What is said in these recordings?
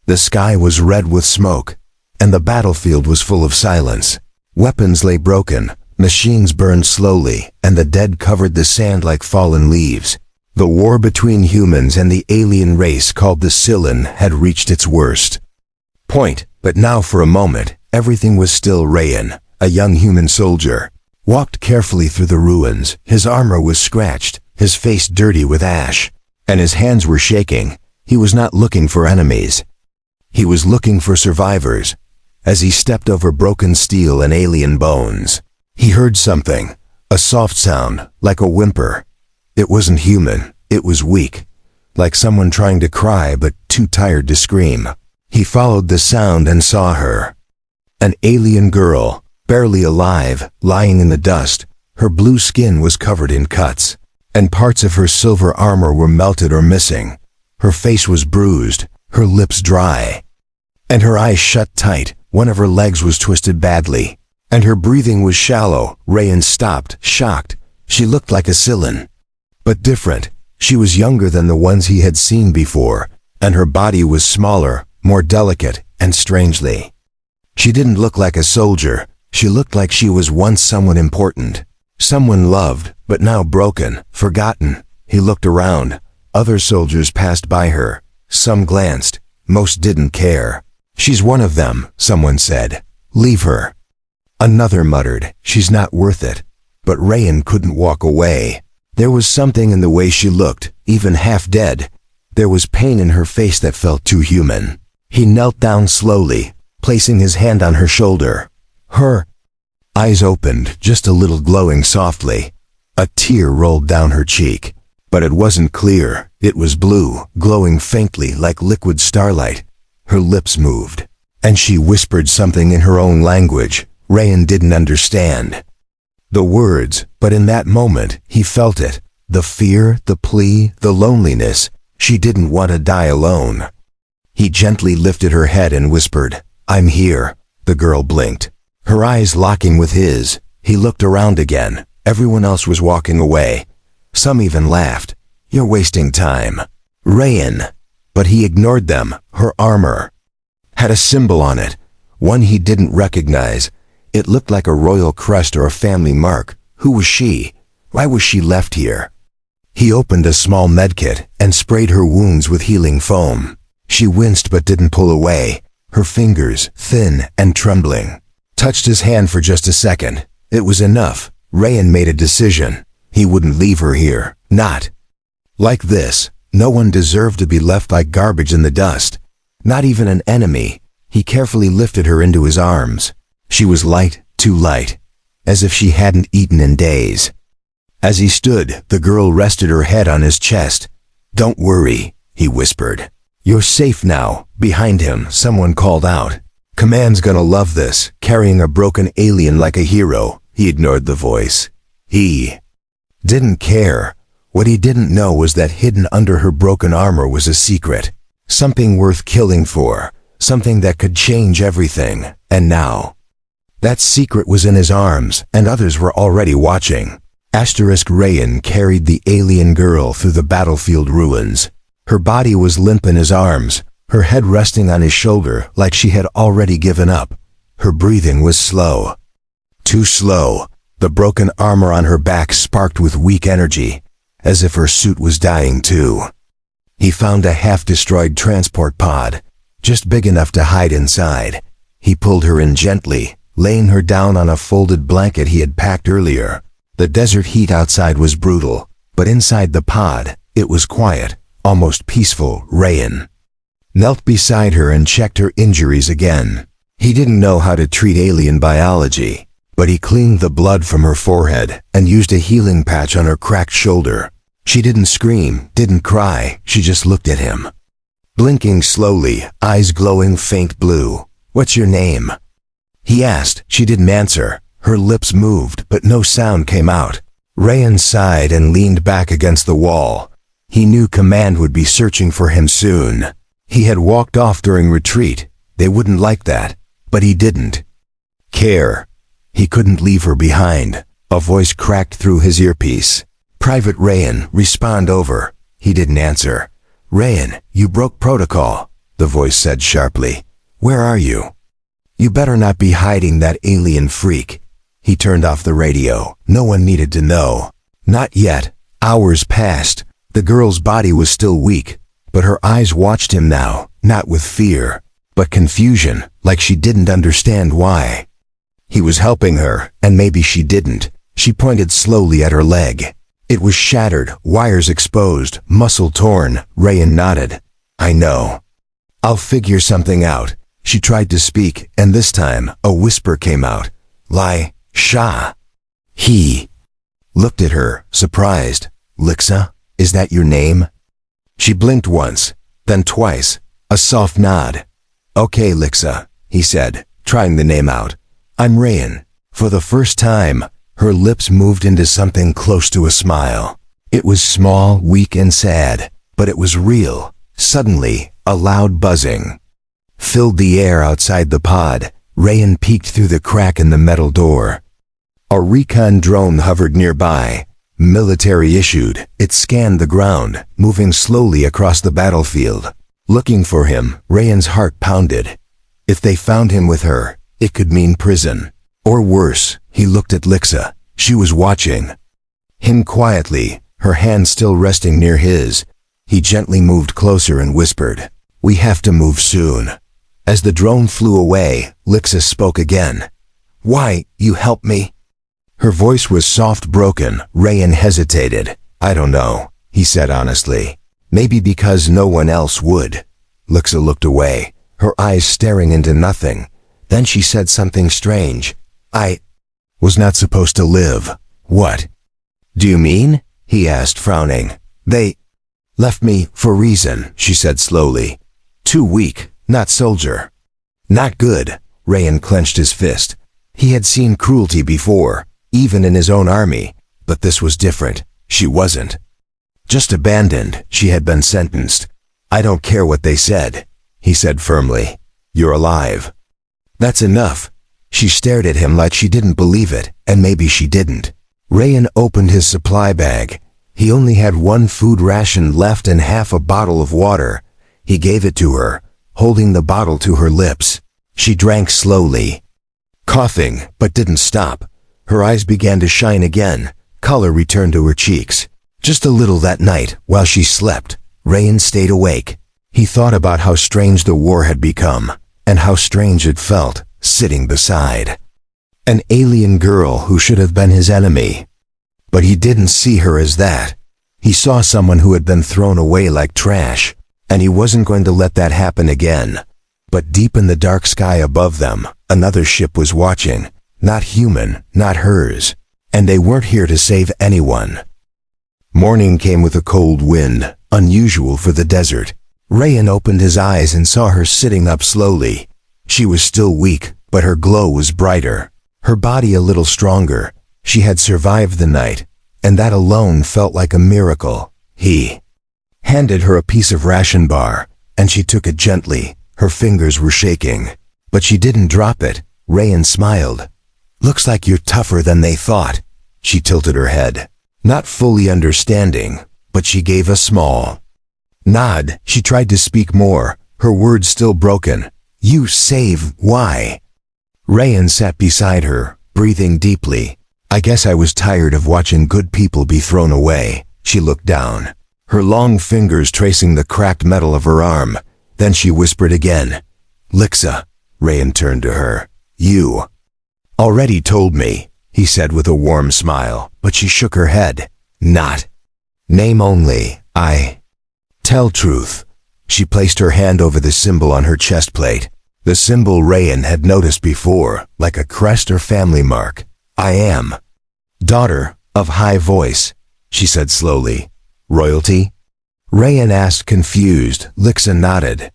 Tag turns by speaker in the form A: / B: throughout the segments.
A: The sky was red with smoke, and the battlefield was full of silence. Weapons lay broken, machines burned slowly, and the dead covered the sand like fallen leaves. The war between humans and the alien race called the Cylon had reached its worst point, but now for a moment, everything was still. Rayan, a young human soldier, walked carefully through the ruins. His armor was scratched, his face dirty with ash, and his hands were shaking. He was not looking for enemies. He was looking for survivors. As he stepped over broken steel and alien bones, he heard something, a soft sound, like a whimper. It wasn't human, it was weak, like someone trying to cry but too tired to scream. He followed the sound and saw her. An alien girl, barely alive, lying in the dust. Her blue skin was covered in cuts, and parts of her silver armor were melted or missing. Her face was bruised, her lips dry, and her eyes shut tight. One of her legs was twisted badly, and her breathing was shallow. Rayan stopped, shocked. She looked like a Cylon, but different. She was younger than the ones he had seen before, and her body was smaller, more delicate, and strangely. She didn't look like a soldier. She looked like she was once someone important, someone loved, but now broken, forgotten. He looked around. Other soldiers passed by her. Some glanced. Most didn't care. "She's one of them," someone said. "Leave her." Another muttered, "She's not worth it." But Rayan couldn't walk away. There was something in the way she looked, even half dead. There was pain in her face that felt too human. He knelt down slowly, placing his hand on her shoulder. Her eyes opened, just a little, glowing softly. A tear rolled down her cheek, but it wasn't clear. It was blue, glowing faintly like liquid starlight. Her lips moved, and she whispered something in her own language. Rayan didn't understand the words, but in that moment, he felt it. The fear, the plea, the loneliness. She didn't want to die alone. He gently lifted her head and whispered, "I'm here." The girl blinked, her eyes locking with his. He looked around again. Everyone else was walking away. Some even laughed. "You're wasting time, Rayan." But he ignored them. Her armor had a symbol on it, one he didn't recognize. It looked like a royal crest or a family mark. Who was she? Why was she left here? He opened a small medkit and sprayed her wounds with healing foam. She winced but didn't pull away. Her fingers, thin and trembling, touched his hand for just a second. It was enough. Rayan made a decision. He wouldn't leave her here. Not like this. No one deserved to be left like garbage in the dust. Not even an enemy. He carefully lifted her into his arms. She was light, too light, as if she hadn't eaten in days. As he stood, the girl rested her head on his chest. "Don't worry," he whispered. "You're safe now." Behind him, someone called out, "Command's gonna love this, carrying a broken alien like a hero." He ignored the voice. He didn't care. What he didn't know was that hidden under her broken armor was a secret. Something worth killing for. Something that could change everything. And now, that secret was in his arms, and others were already watching. Rayan carried the alien girl through the battlefield ruins. Her body was limp in his arms, her head resting on his shoulder like she had already given up. Her breathing was slow. Too slow. The broken armor on her back sparked with weak energy, as if her suit was dying too. He found a half-destroyed transport pod, just big enough to hide inside. He pulled her in gently, laying her down on a folded blanket he had packed earlier. The desert heat outside was brutal, but inside the pod, it was quiet, almost peaceful. Rayan knelt beside her and checked her injuries again. He didn't know how to treat alien biology, but he cleaned the blood from her forehead and used a healing patch on her cracked shoulder. She didn't scream, didn't cry, she just looked at him, blinking slowly, eyes glowing faint blue. "What's your name?" he asked. She didn't answer. Her lips moved, but no sound came out. Rayan sighed and leaned back against the wall. He knew Command would be searching for him soon. He had walked off during retreat. They wouldn't like that, but he didn't care. He couldn't leave her behind. A voice cracked through his earpiece. "Private Rayan, respond over." He didn't answer. "Rayan, you broke protocol. the voice said sharply. "Where are you? You better not be hiding that alien freak." He turned off the radio. No one needed to know. Not yet. Hours passed. The girl's body was still weak, but her eyes watched him now, not with fear, but confusion, like she didn't understand why. He was helping her, and maybe she didn't. She pointed slowly at her leg. It was shattered, wires exposed, muscle torn. Rayan nodded. "I know. I'll figure something out." She tried to speak, and this time, a whisper came out. "Lai, Sha." He looked at her, surprised. "Lixa, is that your name?" She blinked once, then twice. A soft nod. "Okay, Lixa," he said, trying the name out. "I'm Rayan." For the first time, her lips moved into something close to a smile. It was small, weak, and sad, but it was real. Suddenly, a loud buzzing filled the air outside the pod. Rayan peeked through the crack in the metal door. A recon drone hovered nearby. Military issued. It scanned the ground, moving slowly across the battlefield. Looking for him, Rayan's heart pounded. If they found him with her, it could mean prison. Or worse. He looked at Lixa. She was watching him quietly, her hand still resting near his. He gently moved closer and whispered, "We have to move soon." As the drone flew away, Lixa spoke again. "Why, you help me?" Her voice was soft, broken. Rayan hesitated. "I don't know," he said honestly. "Maybe because no one else would." Lixa looked away, her eyes staring into nothing. Then she said something strange. "I was not supposed to live." "What do you mean?" he asked, frowning. "They left me for reason," she said slowly. "Too weak, not soldier." "Not good." Rayan clenched his fist. He had seen cruelty before, even in his own army, but this was different. She wasn't just abandoned, she had been sentenced. "I don't care what they said," he said firmly. "You're alive. That's enough." She stared at him like she didn't believe it, and maybe she didn't. Rayan opened his supply bag. He only had one food ration left and half a bottle of water. He gave it to her, holding the bottle to her lips. She drank slowly, coughing, but didn't stop. Her eyes began to shine again. Color returned to her cheeks. Just a little that night, while she slept, Rayan stayed awake. He thought about how strange the war had become, and how strange it felt, sitting beside an alien girl who should have been his enemy. But he didn't see her as that. He saw someone who had been thrown away like trash, and he wasn't going to let that happen again. But deep in the dark sky above them, another ship was watching. Not human, not hers. And they weren't here to save anyone. Morning came with a cold wind, unusual for the desert. Rayan opened his eyes and saw her sitting up slowly. She was still weak, but her glow was brighter. Her body a little stronger. She had survived the night, and that alone felt like a miracle. He handed her a piece of ration bar, and she took it gently. Her fingers were shaking, but she didn't drop it. Rayan smiled. "Looks like you're tougher than they thought." She tilted her head, not fully understanding, but she gave a small nod. She tried to speak more, her words still broken. "You save, why?" Rayan sat beside her, breathing deeply. "I guess I was tired of watching good people be thrown away." She looked down, her long fingers tracing the cracked metal of her arm. Then she whispered again. "Lixa." Rayan turned to her. "You already told me," he said with a warm smile, but she shook her head. "Not name only. I tell truth." She placed her hand over the symbol on her chest plate. The symbol Rayan had noticed before, like a crest or family mark. "I am daughter of High Voice," she said slowly. "Royalty?" Rayan asked, confused. Lixa nodded.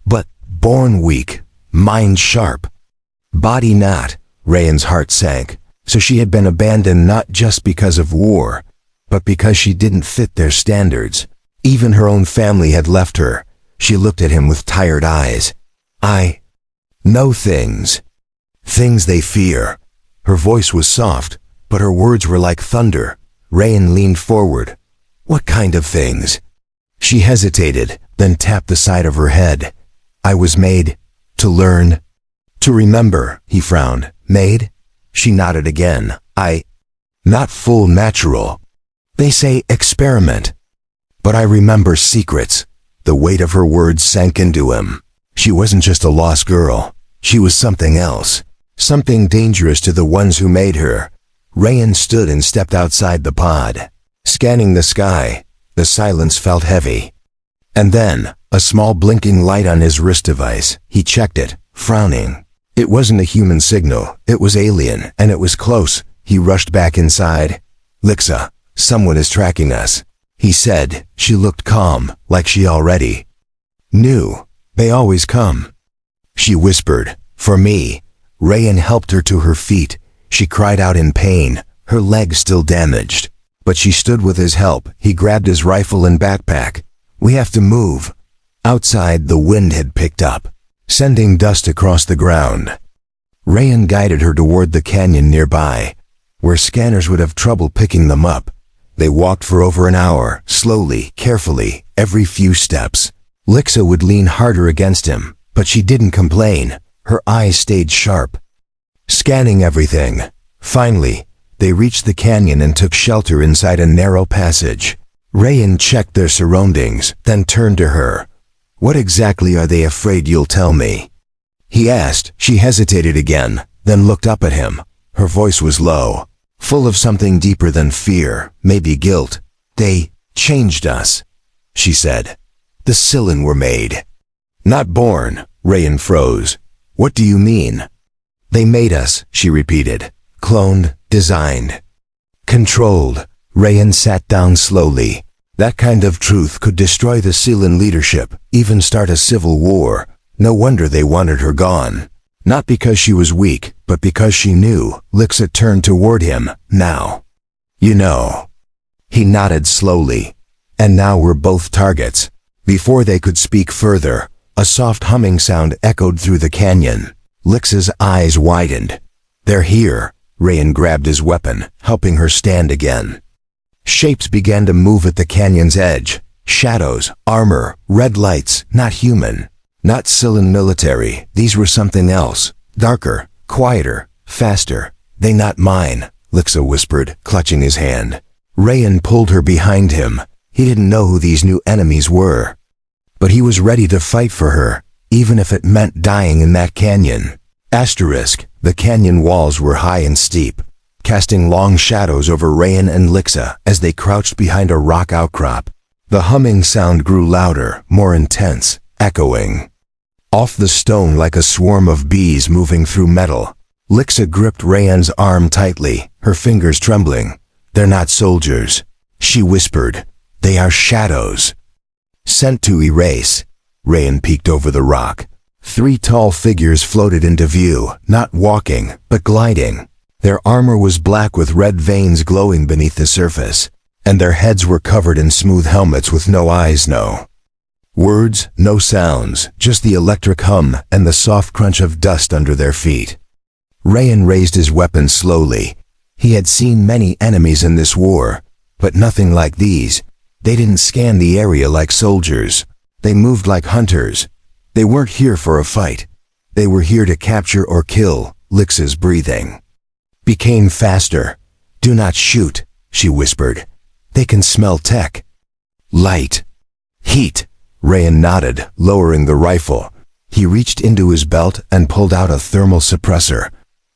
A: "But born weak, mind sharp, body not." Rayan's heart sank. So she had been abandoned not just because of war, but because she didn't fit their standards. Even her own family had left her. She looked at him with tired eyes. "I know things they fear." Her voice was soft, but her words were like thunder. Rayan leaned forward. "What kind of things?" She hesitated, then tapped the side of her head. I was made to learn, to remember, he frowned. Made? She nodded again. Not full natural. They say experiment. But I remember secrets. The weight of her words sank into him. She wasn't just a lost girl. She was something else. Something dangerous to the ones who made her. Rayan stood and stepped outside the pod. Scanning the sky, the silence felt heavy. And then, a small blinking light on his wrist device. He checked it, frowning. It wasn't a human signal. It was alien, and it was close. He rushed back inside. Lixa, someone is tracking us, he said. She looked calm, like she already knew. They always come. She whispered, for me. Rayan helped her to her feet. She cried out in pain, her leg still damaged. But she stood with his help. He grabbed his rifle and backpack. We have to move. Outside, the wind had picked up, sending dust across the ground. Rayan guided her toward the canyon nearby, where scanners would have trouble picking them up. They walked for over an hour, slowly, carefully, every few steps. Lixa would lean harder against him, but she didn't complain. Her eyes stayed sharp, scanning everything. Finally, they reached the canyon and took shelter inside a narrow passage. Rayan checked their surroundings, then turned to her. What exactly are they afraid you'll tell me? He asked. She hesitated again, then looked up at him. Her voice was low, full of something deeper than fear, maybe guilt. They changed us, she said. The Scylan were made. Not born. Rayan froze. What do you mean? They made us, she repeated. Cloned, designed, controlled. Rayan sat down slowly. That kind of truth could destroy the Scylan leadership, even start a civil war. No wonder they wanted her gone. Not because she was weak, but because she knew. Lixa turned toward him. Now. You know. He nodded slowly. And now we're both targets. Before they could speak further, a soft humming sound echoed through the canyon. Lixa's eyes widened. They're here. Rayan grabbed his weapon, helping her stand again. Shapes began to move at the canyon's edge. Shadows, armor, red lights, not human. Not Scylan military. These were something else. Darker, quieter, faster. They not mine, Lixa whispered, clutching his hand. Rayan pulled her behind him. He didn't know who these new enemies were. But he was ready to fight for her, even if it meant dying in that canyon. Asterisk, the canyon walls were high and steep, casting long shadows over Rayan and Lixa as they crouched behind a rock outcrop. The humming sound grew louder, more intense, echoing off the stone like a swarm of bees moving through metal. Lixa gripped Rayan's arm tightly, her fingers trembling. They're not soldiers, she whispered. They are shadows. Sent to erase. Rayan peeked over the rock. 3 tall figures floated into view, not walking, but gliding. Their armor was black with red veins glowing beneath the surface, and their heads were covered in smooth helmets with no eyes, no words, no sounds, just the electric hum and the soft crunch of dust under their feet. Rayan raised his weapon slowly. He had seen many enemies in this war, but nothing like these. They didn't scan the area like soldiers. They moved like hunters. They weren't here for a fight. They were here to capture or kill. Lixa's breathing became faster. Do not shoot, she whispered. They can smell tech. Light. Heat. Rayan nodded, lowering the rifle. He reached into his belt and pulled out a thermal suppressor.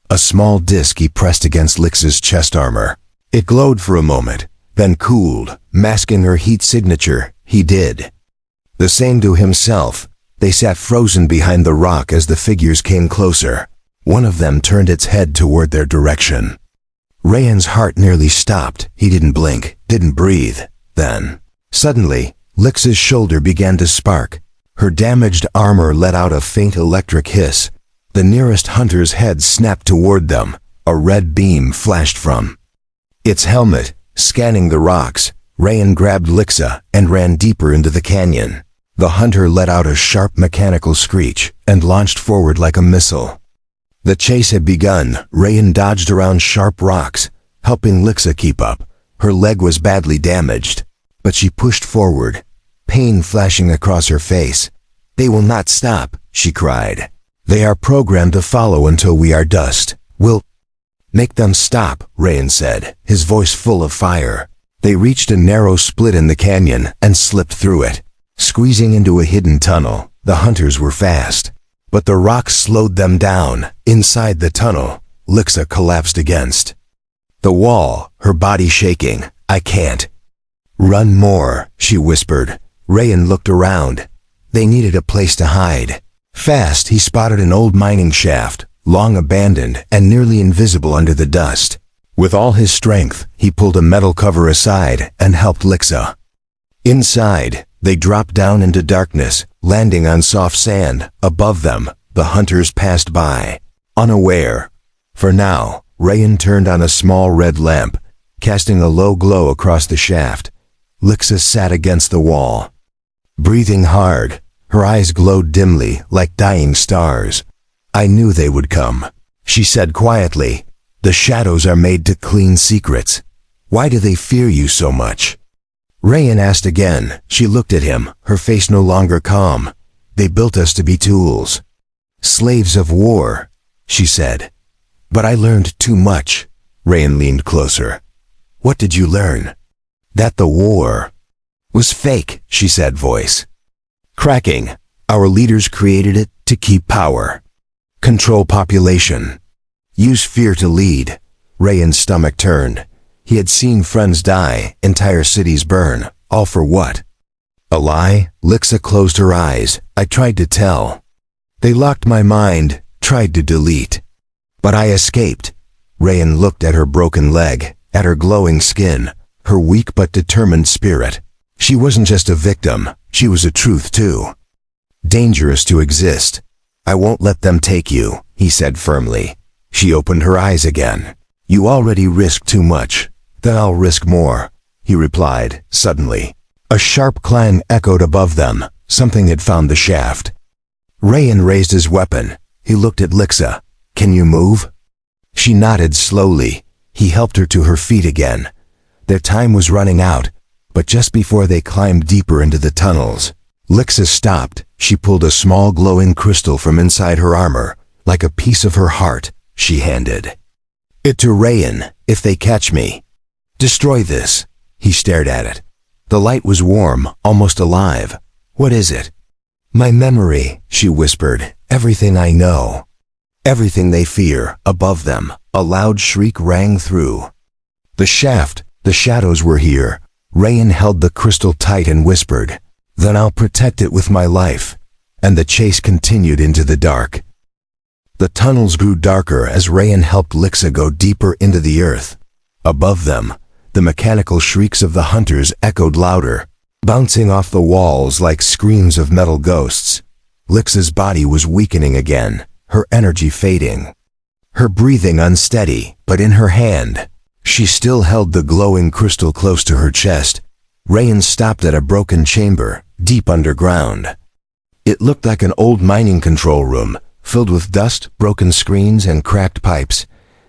A: A small disc he pressed against Lixa's chest armor. It glowed for a moment, then cooled, masking her heat signature. He did the same to himself. They sat frozen behind the rock as the figures came closer. One of them turned its head toward their direction. Rayan's heart nearly stopped. He didn't blink, didn't breathe. Then, suddenly, Lixa's shoulder began to spark. Her damaged armor let out a faint electric hiss. The nearest hunter's head snapped toward them. A red beam flashed from its helmet, scanning the rocks. Rayan grabbed Lixa and ran deeper into the canyon. The hunter let out a sharp mechanical screech and launched forward like a missile. The chase had begun. Rayan dodged around sharp rocks, helping Lixa keep up. Her leg was badly damaged, but she pushed forward, pain flashing across her face. They will not stop, she cried. They are programmed to follow until we are dust. We'll make them stop, Rayan said, his voice full of fire. They reached a narrow split in the canyon and slipped through it. Squeezing into a hidden tunnel, the hunters were fast. But the rocks slowed them down. Inside the tunnel, Lixa collapsed against the wall, her body shaking. I can't. Run more, she whispered. Rayan looked around. They needed a place to hide. Fast, he spotted an old mining shaft, long abandoned and nearly invisible under the dust. With all his strength, he pulled a metal cover aside and helped Lixa. Inside, they dropped down into darkness, landing on soft sand. Above them, the hunters passed by, unaware. For now, Rayan turned on a small red lamp, casting a low glow across the shaft. Lixa sat against the wall, breathing hard. Her eyes glowed dimly like dying stars. I knew they would come, she said quietly. The shadows are made to clean secrets. Why do they fear you so much? Rayan asked again. She looked at him, her face no longer calm. They built us to be tools. Slaves of war, she said. But I learned too much. Rayan leaned closer. What did you learn? That the war was fake, she said, voice cracking. Our leaders created it to keep power, control population, use fear to lead. Rayan's stomach turned. He had seen friends die, entire cities burn. All for what? A lie? Lixa closed her eyes. I tried to tell. They locked my mind, tried to delete. But I escaped. Rayan looked at her broken leg, at her glowing skin, her weak but determined spirit. She wasn't just a victim, she was a truth too. Dangerous to exist. I won't let them take you, he said firmly. She opened her eyes again. You already risked too much. Then I'll risk more, he replied, suddenly. A sharp clang echoed above them. Something had found the shaft. Rayan raised his weapon. He looked at Lixa. Can you move? She nodded slowly. He helped her to her feet again. Their time was running out, but just before they climbed deeper into the tunnels, Lixa stopped. She pulled a small glowing crystal from inside her armor, like a piece of her heart. She handed it to Rayan. If they catch me, destroy this. He stared at it. The light was warm, almost alive. What is it? My memory, she whispered. Everything I know. Everything they fear. Above them, a loud shriek rang through the shaft. The shadows were here. Rayan held the crystal tight and whispered, Then I'll protect it with my life. And the chase continued into the dark. The tunnels grew darker as Rayan helped Lixa go deeper into the earth. Above them, the mechanical shrieks of the hunters echoed louder, bouncing off the walls like screams of metal ghosts. Lixa's body was weakening again, her energy fading, her breathing unsteady, but in her hand, she still held the glowing crystal close to her chest. Rayan stopped at a broken chamber, deep underground. It looked like an old mining control room, filled with dust, broken screens, and cracked pipes.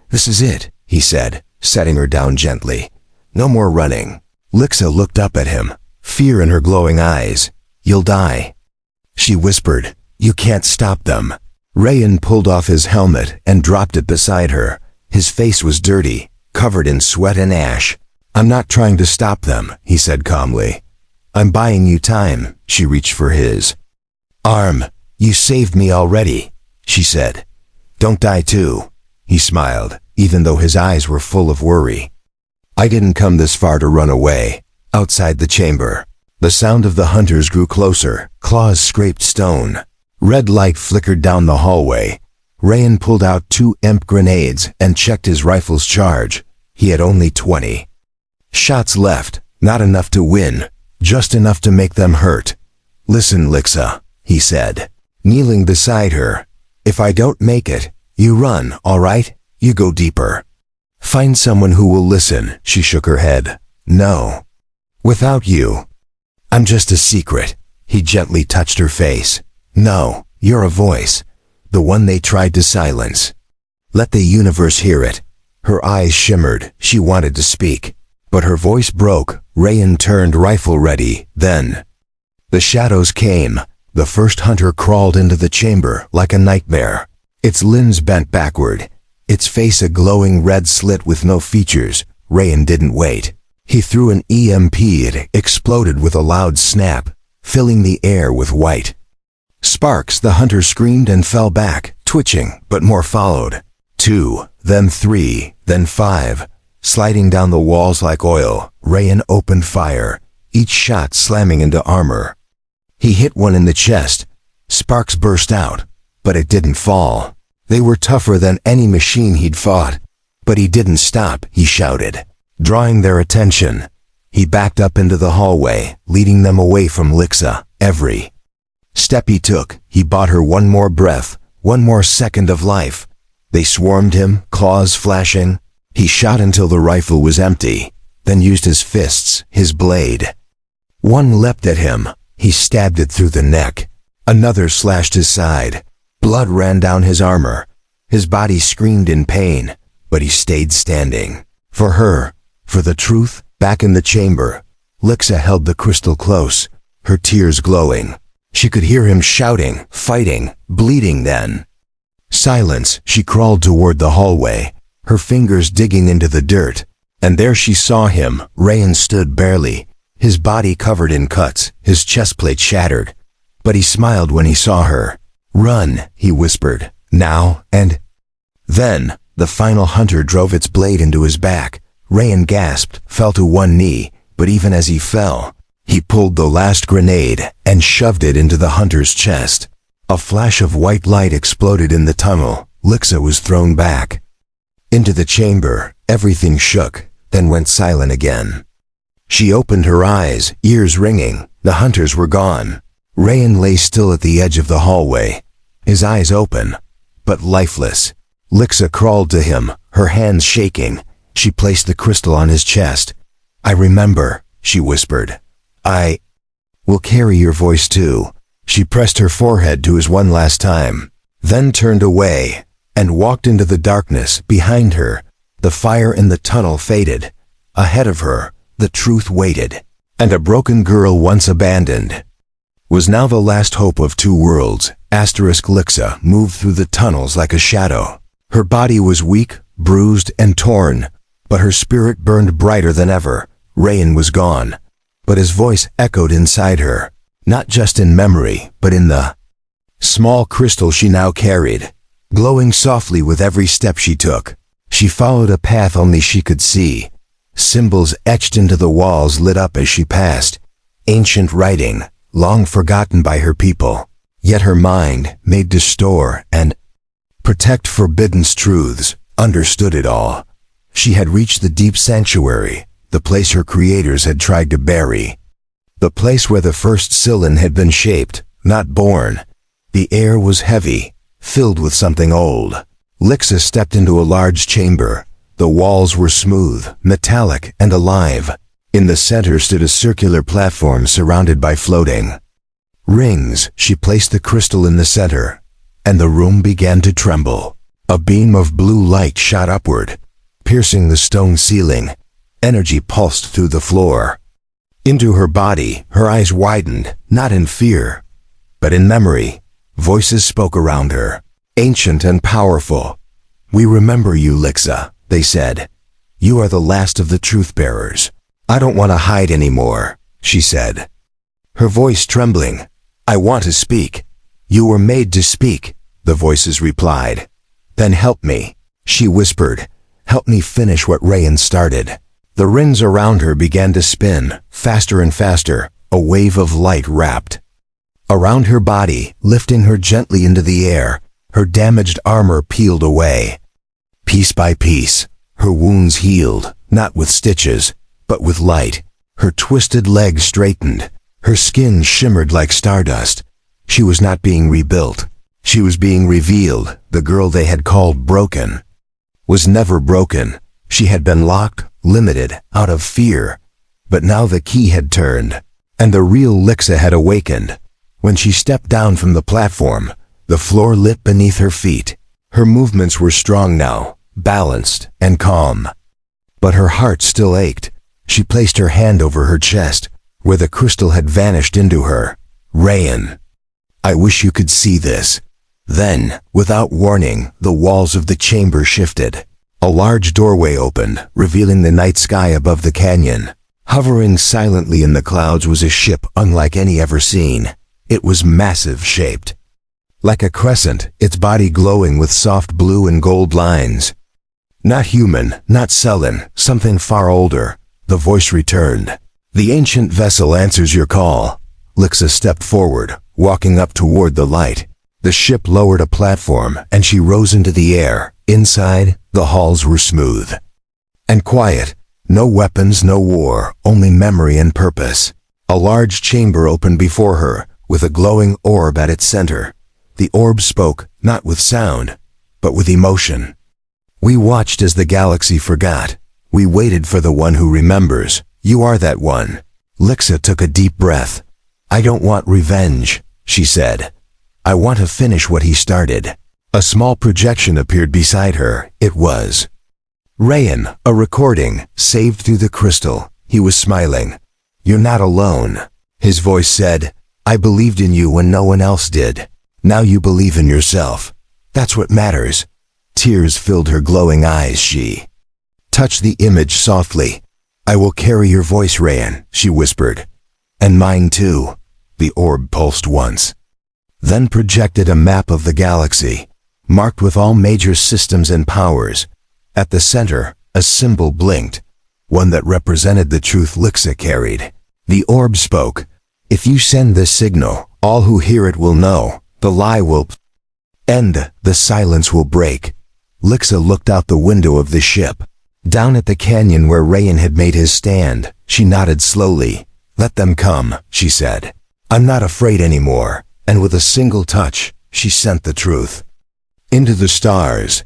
A: This is it, he said, setting her down gently. No more running. Lixa looked up at him, fear in her glowing eyes. You'll die, she whispered. You can't stop them. Rayan pulled off his helmet and dropped it beside her. His face was dirty, covered in sweat and ash. I'm not trying to stop them, he said calmly. I'm buying you time. She reached for his arm. You saved me already, she said. Don't die too. He smiled, even though his eyes were full of worry. I didn't come this far to run away. Outside the chamber, the sound of the hunters grew closer. Claws scraped stone. Red light flickered down the hallway. Rayan pulled out 2 imp grenades and checked his rifle's charge. He had only 20 shots left, not enough to win, just enough to make them hurt. Listen, Lixa, he said, kneeling beside her. If I don't make it, you run, all right? You go deeper. Find someone who will listen. She shook her head. No. Without you, I'm just a secret. He gently touched her face. No, you're a voice, the one they tried to silence. Let the universe hear it. Her eyes shimmered. She wanted to speak, but her voice broke. Rayan turned, rifle ready. Then the shadows came. The first hunter crawled into the chamber like a nightmare. Its limbs bent backward, its face a glowing red slit with no features. Rayan didn't wait. He threw an EMP. It exploded with a loud snap, filling the air with white sparks. The hunter screamed and fell back, twitching, but more followed. 2, then 3, then 5. Sliding down the walls like oil, Rayan opened fire, each shot slamming into armor. He hit one in the chest. Sparks burst out, but it didn't fall. They were tougher than any machine he'd fought. But he didn't stop, he shouted, drawing their attention. He backed up into the hallway, leading them away from Lixa. Every step he took, he bought her one more breath, one more second of life. They swarmed him, claws flashing. He shot until the rifle was empty, then used his fists, his blade. One leapt at him. He stabbed it through the neck. Another slashed his side. Blood ran down his armor. His body screamed in pain, but he stayed standing. For her, for the truth. Back in the chamber, Lixa held the crystal close, her tears glowing. She could hear him shouting, fighting, bleeding. Then silence. She crawled toward the hallway, her fingers digging into the dirt. And there she saw him. Rayan stood barely, his body covered in cuts, his chest plate shattered. But he smiled when he saw her. "Run," he whispered, "now." And then the final hunter drove its blade into his back. Rayan gasped, fell to one knee, but even as he fell, he pulled the last grenade and shoved it into the hunter's chest. A flash of white light exploded in the tunnel. Lixa was thrown back into the chamber. Everything shook, then went silent again. She opened her eyes, ears ringing. The hunters were gone. Rayan lay still at the edge of the hallway, his eyes open, but lifeless. Lixa crawled to him, her hands shaking. She placed the crystal on his chest. "I remember," she whispered. "I will carry your voice too." She pressed her forehead to his one last time, then turned away and walked into the darkness. Behind her, the fire in the tunnel faded. Ahead of her, the truth waited. And a broken girl once abandoned was now the last hope of two worlds. Lixa moved through the tunnels like a shadow. Her body was weak, bruised, and torn, but her spirit burned brighter than ever. Rayan was gone, but his voice echoed inside her, not just in memory, but in the small crystal she now carried, glowing softly with every step she took. She followed a path only she could see. Symbols etched into the walls lit up as she passed, ancient writing, long forgotten by her people. Yet her mind, made to store and protect forbidden truths, understood it all. She had reached the deep sanctuary, the place her creators had tried to bury. The place where the first Scylla had been shaped, not born. The air was heavy, filled with something old. Lixa stepped into a large chamber. The walls were smooth, metallic, and alive. In the center stood a circular platform surrounded by floating rings. She placed the crystal in the center, and the room began to tremble. A beam of blue light shot upward, piercing the stone ceiling. Energy pulsed through the floor into her body. Her eyes widened, not in fear, but in memory. Voices spoke around her, ancient and powerful. "We remember you, Lixa," they said. "You are the last of the truth bearers." "I don't want to hide anymore," she said, her voice trembling. "I want to speak." "You were made to speak," the voices replied. "Then help me," she whispered. "Help me finish what Rayan started." The rings around her began to spin, faster and faster. A wave of light wrapped around her body, lifting her gently into the air. Her damaged armor peeled away. Piece by piece, her wounds healed, not with stitches, but with light. Her twisted legs straightened. Her skin shimmered like stardust. She was not being rebuilt. She was being revealed. The girl they had called broken was never broken. She had been locked, limited, out of fear. But now the key had turned, and the real Lixa had awakened. When she stepped down from the platform, the floor lit beneath her feet. Her movements were strong now, balanced and calm. But her heart still ached. She placed her hand over her chest, where the crystal had vanished into her. "Rayan," I wish you could see this." Then, without warning, the walls of the chamber shifted. A large doorway opened, revealing the night sky above the canyon. Hovering silently in the clouds was a ship unlike any ever seen. It was massive shaped. Like a crescent, its body glowing with soft blue and gold lines. "Not human, not sullen, something far older," the voice returned. "The ancient vessel answers your call." Lixa stepped forward, walking up toward the light. The ship lowered a platform, and she rose into the air. Inside, the halls were smooth and quiet. No weapons, no war, only memory and purpose. A large chamber opened before her, with a glowing orb at its center. The orb spoke, not with sound, but with emotion. "We watched as the galaxy forgot. We waited for the one who remembers. You are that one." Lixa took a deep breath. "I don't want revenge," she said. "I want to finish what he started." A small projection appeared beside her. It was Rayan, a recording, saved through the crystal. He was smiling. "You're not alone." His voice said, "I believed in you when no one else did. Now you believe in yourself. That's what matters." Tears filled her glowing eyes. She touched the image softly. "I will carry your voice, Rayan," she whispered. "And mine too." The orb pulsed once, then projected a map of the galaxy, marked with all major systems and powers. At the center, a symbol blinked, one that represented the truth Lixa carried. The orb spoke. "If you send this signal, all who hear it will know. The lie will end. The silence will break." Lixa looked out the window of the ship. Down at the canyon where Rayan had made his stand, she nodded slowly. "Let them come," she said. "I'm not afraid anymore." And with a single touch, she sent the truth into the stars.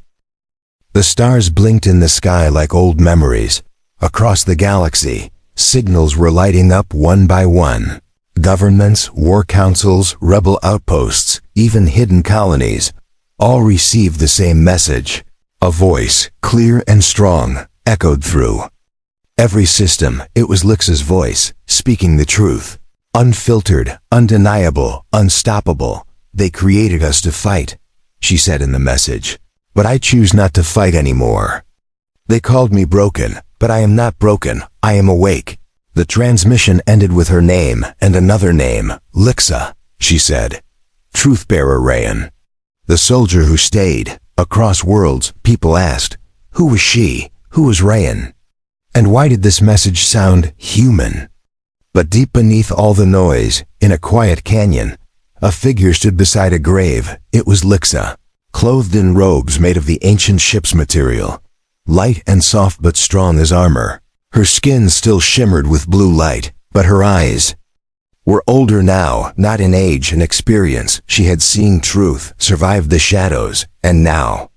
A: The stars blinked in the sky like old memories. Across the galaxy, signals were lighting up one by one. Governments, war councils, rebel outposts, even hidden colonies, all received the same message. A voice, clear and strong, echoed through every system. It was Lixa's voice, speaking the truth. "Unfiltered, undeniable, unstoppable. They created us to fight," she said in the message. "But I choose not to fight anymore. They called me broken, but I am not broken. I am awake." The transmission ended with her name and another name, Lixa, she said. "Truth-bearer Rayan." The soldier who stayed. Across worlds, people asked, who was she? Who was Rayan? And why did this message sound human? But deep beneath all the noise, in a quiet canyon, a figure stood beside a grave. It was Lixa, clothed in robes made of the ancient ship's material, light and soft but strong as armor. Her skin still shimmered with blue light, but her eyes were older now, not in age and experience. She had seen truth, survived the shadows, and now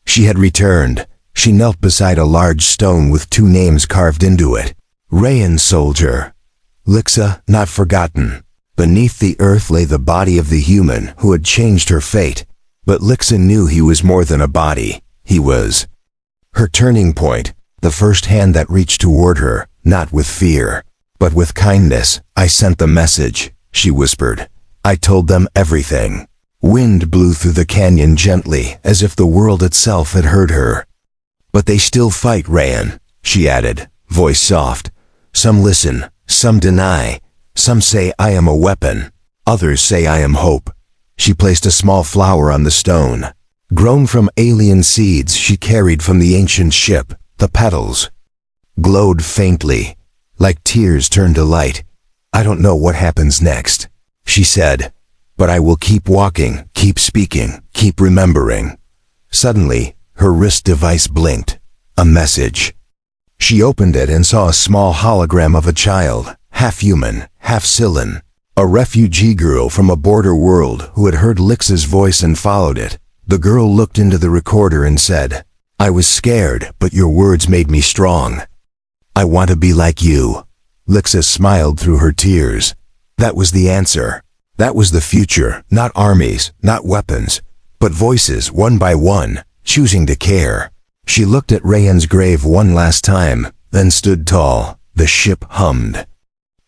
A: she had returned. She knelt beside a large stone with two names carved into it. Rayan, soldier. Lixa, not forgotten. Beneath the earth lay the body of the human who had changed her fate. But Lixa knew he was more than a body. He was her turning point, the first hand that reached toward her, not with fear, but with kindness. "I sent the message," she whispered. "I told them everything." Wind blew through the canyon gently, as if the world itself had heard her. "But they still fight, Rayan," she added, voice soft. "Some listen, some deny. Some say I am a weapon. Others say I am hope." She placed a small flower on the stone, grown from alien seeds she carried from the ancient ship. The petals glowed faintly, like tears turned to light. "I don't know what happens next," she said, "but I will keep walking, keep speaking, keep remembering." Suddenly, her wrist device blinked. A message. She opened it and saw a small hologram of a child, half human, half Scylan, a refugee girl from a border world who had heard Lixa's voice and followed it. The girl looked into the recorder and said, "I was scared, but your words made me strong. I want to be like you." Lixa smiled through her tears. That was the answer. That was the future. Not armies, not weapons, but voices, one by one, choosing to care. She looked at Rayan's grave one last time, then stood tall. The ship hummed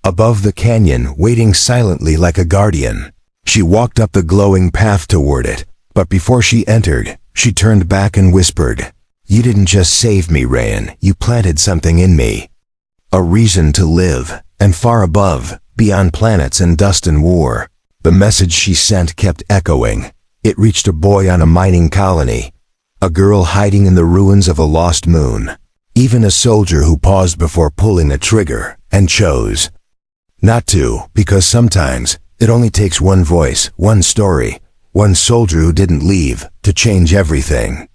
A: above the canyon, waiting silently like a guardian. She walked up the glowing path toward it, but before she entered, she turned back and whispered, "You didn't just save me, Rayan, you planted something in me. A reason to live, and far above, beyond planets and dust and war." The message she sent kept echoing. It reached a boy on a mining colony, a girl hiding in the ruins of a lost moon, even a soldier who paused before pulling a trigger and chose not to, because sometimes it only takes one voice, one story, one soldier who didn't leave to change everything.